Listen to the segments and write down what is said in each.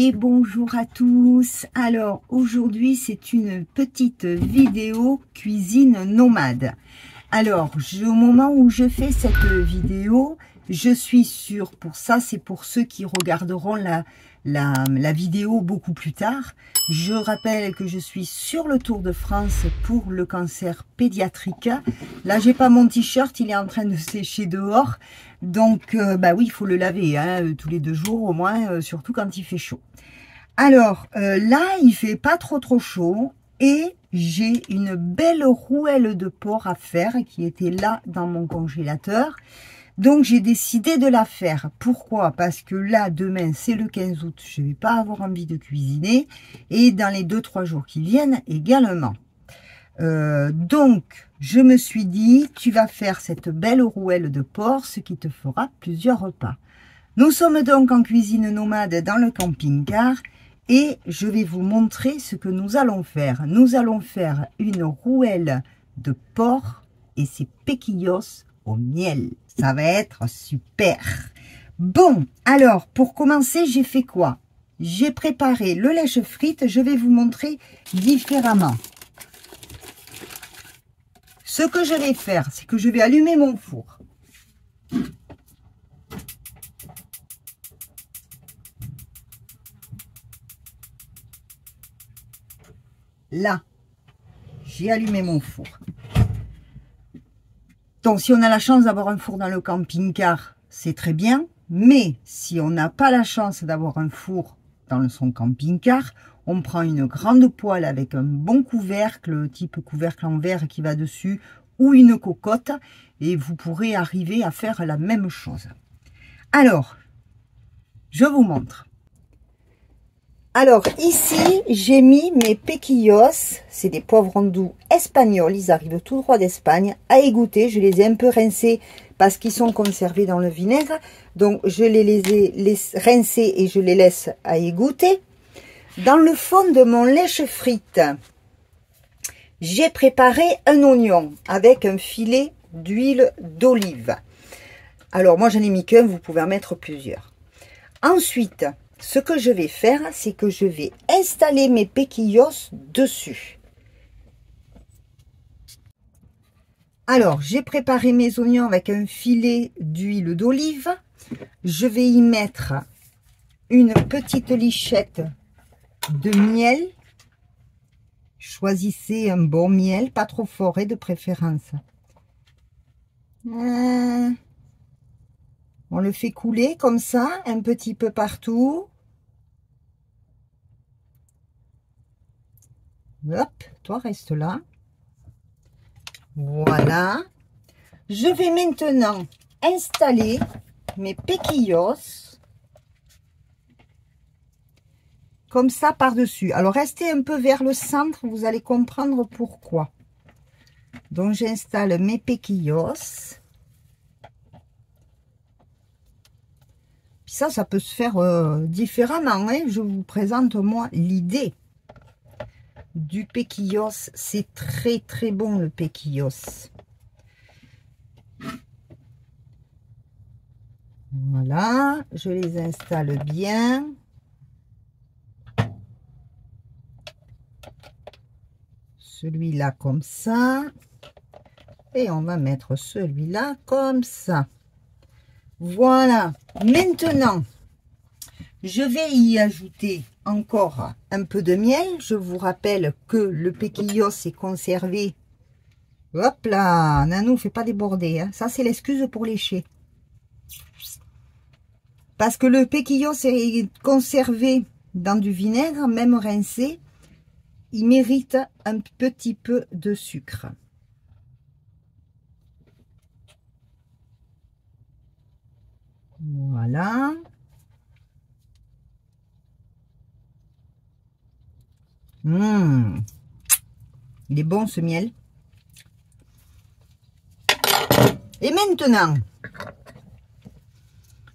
Et bonjour à tous. Alors aujourd'hui c'est une petite vidéo cuisine nomade. Alors au moment où je fais cette vidéo, je suis sûre, pour ça c'est pour ceux qui regarderont la vidéo beaucoup plus tard. Je rappelle que je suis sur le Tour de France pour le cancer pédiatrique. Là j'ai pas mon t-shirt, il est en train de sécher dehors. Donc bah oui, il faut le laver hein, tous les 2 jours au moins, surtout quand il fait chaud. Alors là il fait pas trop chaud et j'ai une belle rouelle de porc à faire qui était là dans mon congélateur. Donc j'ai décidé de la faire. Pourquoi? Parce que là demain c'est le 15 août, je vais pas avoir envie de cuisiner et dans les 2-3 jours qui viennent également. Donc je me suis dit, tu vas faire cette belle rouelle de porc, ce qui te fera plusieurs repas. Nous sommes donc en cuisine nomade dans le camping-car et je vais vous montrer ce que nous allons faire. Nous allons faire une rouelle de porc et ses pequillos au miel. Ça va être super. Bon, alors pour commencer, j'ai fait quoi? J'ai préparé le lèche frites. Je vais vous montrer différemment. Ce que je vais faire, c'est que je vais allumer mon four. Là, j'ai allumé mon four. Donc, si on a la chance d'avoir un four dans le camping-car, c'est très bien. Mais si on n'a pas la chance d'avoir un four dans son camping-car, on prend une grande poêle avec un bon couvercle, type couvercle en verre qui va dessus, ou une cocotte, et vous pourrez arriver à faire la même chose. Alors, je vous montre. Alors, ici, j'ai mis mes pequillos, c'est des poivrons doux espagnols, ils arrivent tout droit d'Espagne, à égoutter. Je les ai un peu rincés parce qu'ils sont conservés dans le vinaigre, donc je les ai rincés et je les laisse à égoutter. Dans le fond de mon lèche frites, j'ai préparé un oignon avec un filet d'huile d'olive. Alors, moi, j'en ai mis qu'un, vous pouvez en mettre plusieurs. Ensuite, ce que je vais faire, c'est que je vais installer mes pequillos dessus. Alors, j'ai préparé mes oignons avec un filet d'huile d'olive. Je vais y mettre une petite lichette de miel. Choisissez un bon miel, pas trop fort et de préférence. On le fait couler comme ça, un petit peu partout. Hop, toi reste là. Voilà. Je vais maintenant installer mes pequillos comme ça par-dessus. Alors restez un peu vers le centre, vous allez comprendre pourquoi. Donc j'installe mes pequillos. Ça peut se faire différemment. Hein. Je vous présente, moi, l'idée du pequillos. C'est très bon, le pequillos. Voilà, je les installe bien. Celui-là comme ça. Et on va mettre celui-là comme ça. Voilà, maintenant, je vais y ajouter encore un peu de miel. Je vous rappelle que le pequillos est conservé. Hop là, Nanou, fais pas déborder. Hein. Ça, c'est l'excuse pour lécher. Parce que le pequillos est conservé dans du vinaigre, même rincé. Il mérite un petit peu de sucre. Voilà. Il est bon ce miel. Et maintenant,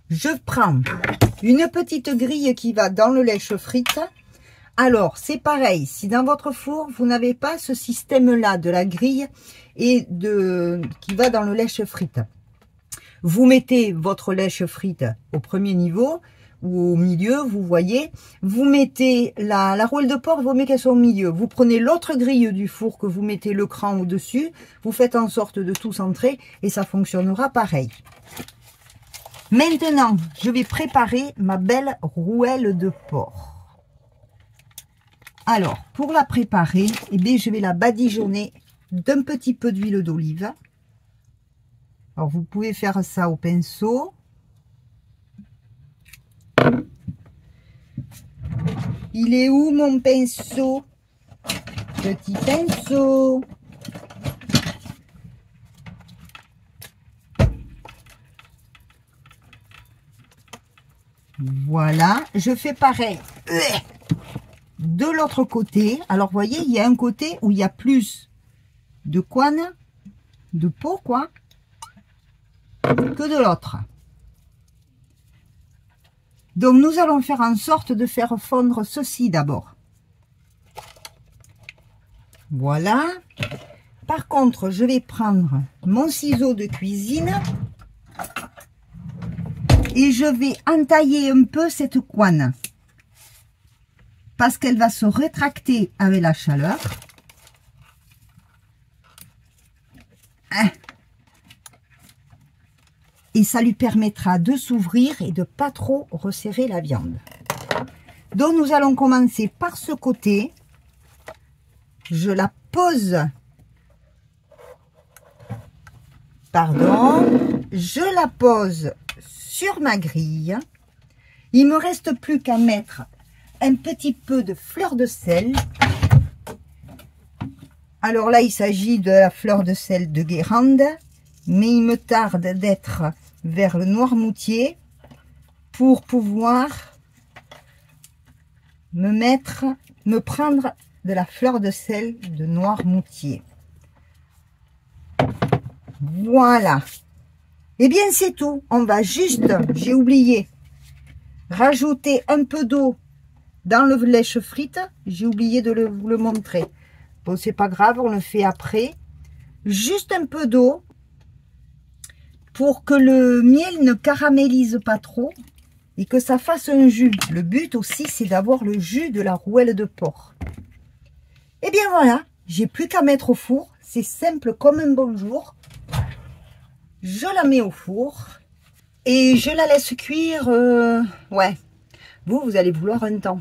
je prends une petite grille qui va dans le lèche frites. Alors, c'est pareil, si dans votre four, vous n'avez pas ce système-là de la grille et qui va dans le lèche frites. Vous mettez votre lèche frites au premier niveau, ou au milieu, vous voyez. Vous mettez la rouelle de porc, vous mettez qu'elle soit au milieu. Vous prenez l'autre grille du four que vous mettez le cran au-dessus. Vous faites en sorte de tout centrer et ça fonctionnera pareil. Maintenant, je vais préparer ma belle rouelle de porc. Alors, pour la préparer, eh bien, je vais la badigeonner d'un petit peu d'huile d'olive. Alors, vous pouvez faire ça au pinceau. Il est où mon pinceau? Petit pinceau. Voilà, je fais pareil de l'autre côté. Alors, vous voyez, il y a un côté où il y a plus de couenne, de peau, quoi, que de l'autre. Donc, nous allons faire en sorte de faire fondre ceci d'abord. Voilà. Par contre, je vais prendre mon ciseau de cuisine et je vais entailler un peu cette couenne parce qu'elle va se rétracter avec la chaleur. Et ça lui permettra de s'ouvrir et de pas trop resserrer la viande. Donc nous allons commencer par ce côté. Je la pose. Pardon. Je la pose sur ma grille. Il me reste plus qu'à mettre un petit peu de fleur de sel. Alors là, il s'agit de la fleur de sel de Guérande. Mais il me tarde d'être vers le Noirmoutier pour pouvoir me prendre de la fleur de sel de Noirmoutier. Voilà. Et bien c'est tout. On va juste, j'ai oublié, rajouter un peu d'eau dans le lèche frite. J'ai oublié de vous le montrer. Bon, c'est pas grave, on le fait après. Juste un peu d'eau. Pour que le miel ne caramélise pas trop et que ça fasse un jus. Le but aussi, c'est d'avoir le jus de la rouelle de porc. Et bien voilà, j'ai plus qu'à mettre au four. C'est simple comme un bonjour. Je la mets au four et je la laisse cuire. Ouais, vous allez vouloir un temps.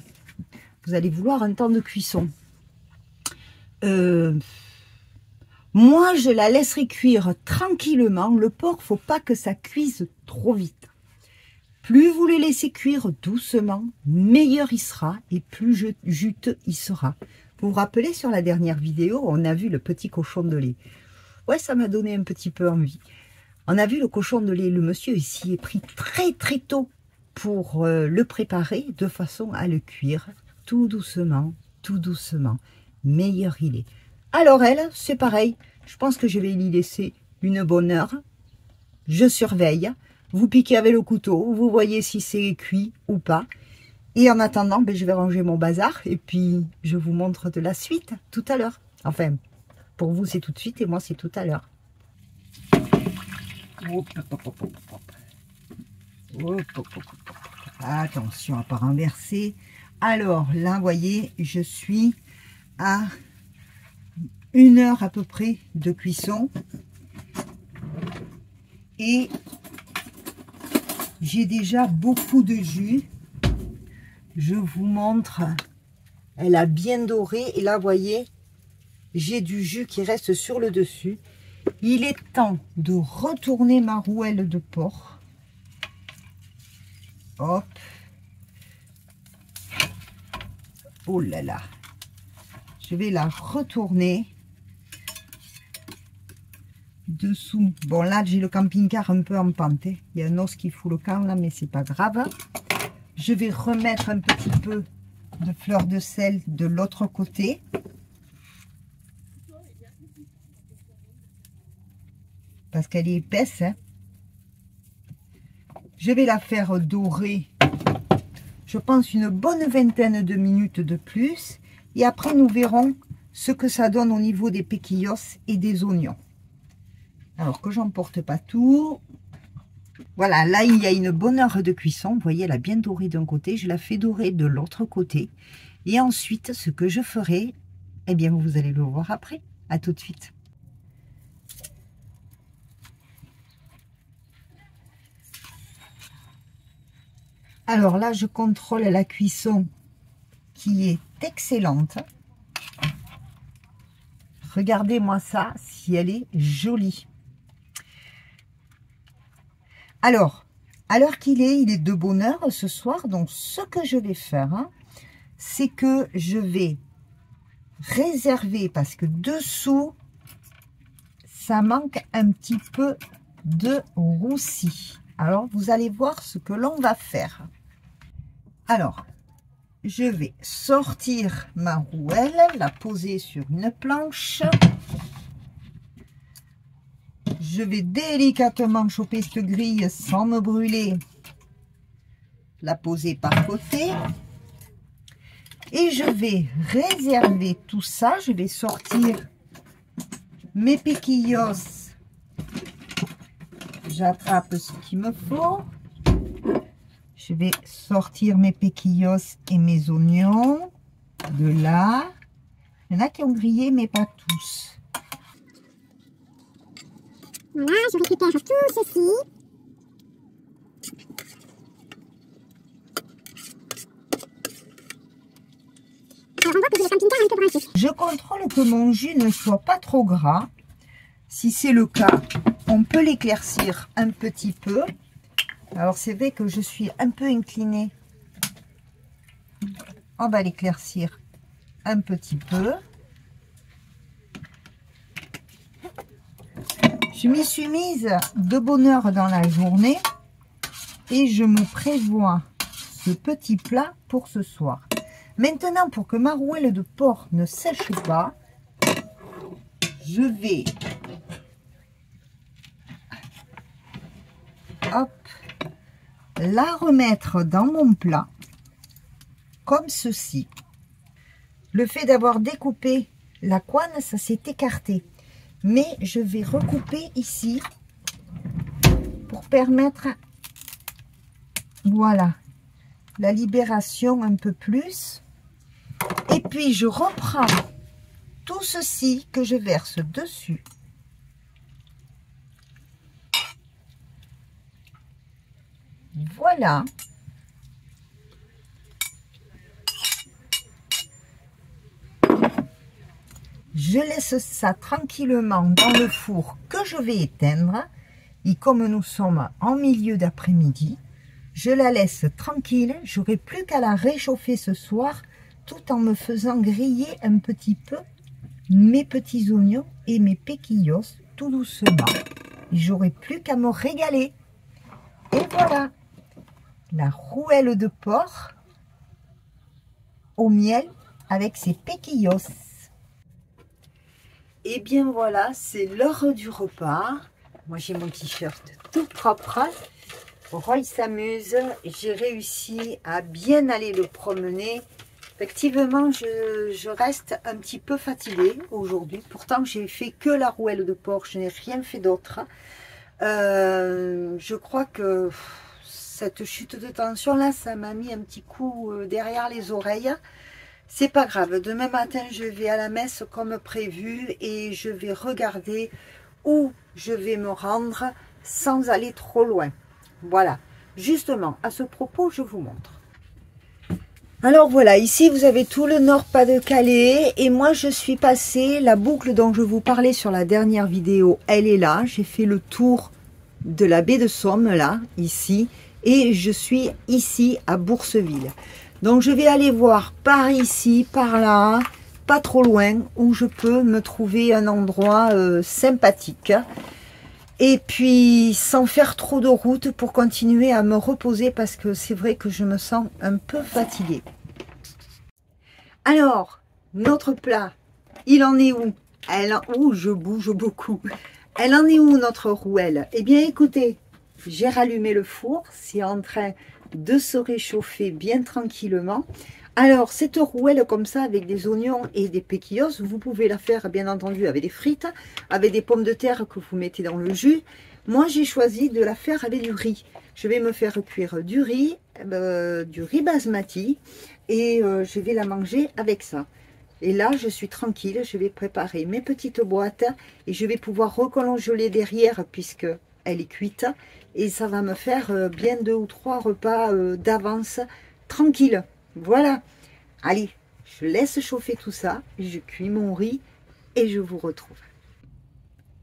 Vous allez vouloir un temps de cuisson. Moi, je la laisserai cuire tranquillement. Le porc, faut pas que ça cuise trop vite. Plus vous le laissez cuire doucement, meilleur il sera et plus juteux il sera. Vous vous rappelez, sur la dernière vidéo, on a vu le petit cochon de lait. Ouais, ça m'a donné un petit peu envie. On a vu le cochon de lait. Le monsieur ici est pris très très tôt pour le préparer de façon à le cuire tout doucement, tout doucement. Meilleur il est. Alors elle, c'est pareil. Je pense que je vais l'y laisser une bonne heure. Je surveille. Vous piquez avec le couteau. Vous voyez si c'est cuit ou pas. Et en attendant, je vais ranger mon bazar. Et puis, je vous montre de la suite tout à l'heure. Enfin, pour vous, c'est tout de suite. Et moi, c'est tout à l'heure. Attention à ne pas renverser. Alors, là, vous voyez, je suis à 1 heure à peu près de cuisson et j'ai déjà beaucoup de jus. Je vous montre, elle a bien doré et là vous voyez, j'ai du jus qui reste sur le dessus. Il est temps de retourner ma rouelle de porc. Hop. Oh là là. Je vais la retourner dessous. Bon, là, j'ai le camping-car un peu en pente. Il y a un os qui fout le camp, là, mais c'est pas grave. Je vais remettre un petit peu de fleur de sel de l'autre côté. Parce qu'elle est épaisse. Hein. Je vais la faire dorer, je pense, une bonne vingtaine de minutes de plus. Et après, nous verrons ce que ça donne au niveau des péquillos et des oignons. Alors que j'emporte pas tout. Voilà, là il y a une bonne heure de cuisson. Vous voyez, elle a bien doré d'un côté, je la fais dorer de l'autre côté. Et ensuite, ce que je ferai, eh bien vous allez le voir après. À tout de suite. Alors là, je contrôle la cuisson qui est excellente. Regardez-moi ça, si elle est jolie. Alors, à l'heure qu'il est, il est de bonne heure ce soir. Donc, ce que je vais faire, hein, c'est que je vais réserver, parce que dessous, ça manque un petit peu de roussi. Alors, vous allez voir ce que l'on va faire. Alors, je vais sortir ma rouelle, la poser sur une planche. Je vais délicatement choper cette grille sans me brûler, la poser par côté. Et je vais réserver tout ça. Je vais sortir mes péquillos. J'attrape ce qu'il me faut. Je vais sortir mes péquillos et mes oignons de là. Il y en a qui ont grillé, mais pas tous. Voilà, je récupère tout ceci. Alors on voit que j'ai le camping-car un peu branché. Je contrôle que mon jus ne soit pas trop gras. Si c'est le cas, on peut l'éclaircir un petit peu. Alors c'est vrai que je suis un peu inclinée. On va l'éclaircir un petit peu. Je m'y suis mise de bonne heure dans la journée et je me prévois ce petit plat pour ce soir. Maintenant, pour que ma rouelle de porc ne sèche pas, je vais la remettre dans mon plat comme ceci. Le fait d'avoir découpé la couenne, ça s'est écarté. Mais je vais recouper ici pour permettre, voilà, la libération un peu plus. Et puis je reprends tout ceci que je verse dessus. Voilà. Je laisse ça tranquillement dans le four que je vais éteindre. Et comme nous sommes en milieu d'après-midi, je la laisse tranquille. J'aurai plus qu'à la réchauffer ce soir, tout en me faisant griller un petit peu mes petits oignons et mes péquillos tout doucement. Et j'aurai plus qu'à me régaler. Et voilà, la rouelle de porc au miel avec ses péquillos. Et bien voilà, c'est l'heure du repas. Moi j'ai mon t-shirt tout propre. Roy s'amuse. J'ai réussi à bien aller le promener. Effectivement, je reste un petit peu fatiguée aujourd'hui. Pourtant, j'ai fait que la rouelle de porc. Je n'ai rien fait d'autre. Je crois que cette chute de tension là, ça m'a mis un petit coup derrière les oreilles. C'est pas grave, demain matin je vais à la messe comme prévu et je vais regarder où je vais me rendre sans aller trop loin. Voilà, justement, à ce propos, je vous montre. Alors voilà, ici vous avez tout le Nord-Pas-de-Calais et moi je suis passée, la boucle dont je vous parlais sur la dernière vidéo, elle est là. J'ai fait le tour de la baie de Somme là, ici, et je suis ici à Bourseville. Donc je vais aller voir par ici, par là, pas trop loin, où je peux me trouver un endroit sympathique. Et puis sans faire trop de route pour continuer à me reposer parce que c'est vrai que je me sens un peu fatiguée. Alors, notre plat, il en est où? Ouh, je bouge beaucoup. Elle en est où notre rouelle? Eh bien écoutez, j'ai rallumé le four, c'est en train de se réchauffer bien tranquillement. Alors cette rouelle comme ça avec des oignons et des péquillos, vous pouvez la faire bien entendu avec des frites, avec des pommes de terre que vous mettez dans le jus. Moi, j'ai choisi de la faire avec du riz. Je vais me faire cuire du riz basmati et je vais la manger avec ça. Et là, je suis tranquille, je vais préparer mes petites boîtes et je vais pouvoir recongeler derrière puisque elle est cuite. Et ça va me faire bien 2 ou 3 repas d'avance, tranquille. Voilà. Allez, je laisse chauffer tout ça, je cuis mon riz et je vous retrouve.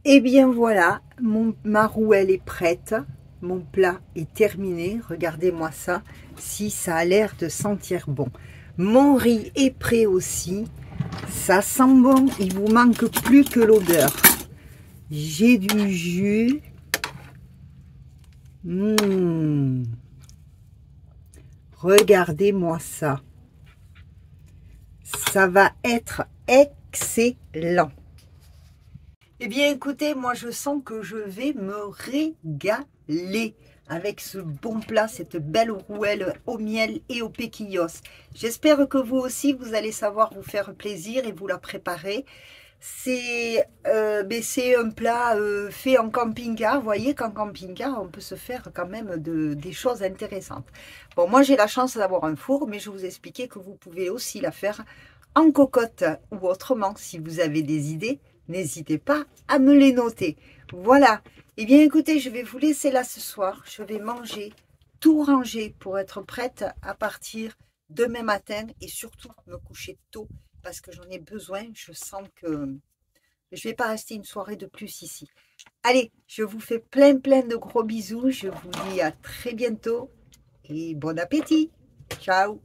Et bien voilà, ma rouelle est prête. Mon plat est terminé. Regardez-moi ça, si ça a l'air de sentir bon. Mon riz est prêt aussi. Ça sent bon, il vous manque plus que l'odeur. J'ai du jus. Regardez-moi ça. Ça va être excellent. Eh bien, écoutez, moi, je sens que je vais me régaler avec ce bon plat, cette belle rouelle au miel et au péquillos. J'espère que vous aussi, vous allez savoir vous faire plaisir et vous la préparer. C'est un plat fait en camping-car. Vous voyez qu'en camping-car, on peut se faire quand même des choses intéressantes. Bon, moi, j'ai la chance d'avoir un four, mais je vous expliquais que vous pouvez aussi la faire en cocotte ou autrement. Si vous avez des idées, n'hésitez pas à me les noter. Voilà. Eh bien, écoutez, je vais vous laisser là ce soir. Je vais manger, tout ranger pour être prête à partir demain matin et surtout me coucher tôt parce que j'en ai besoin. Je sens que je ne vais pas rester une soirée de plus ici. Allez, je vous fais plein de gros bisous. Je vous dis à très bientôt et bon appétit. Ciao.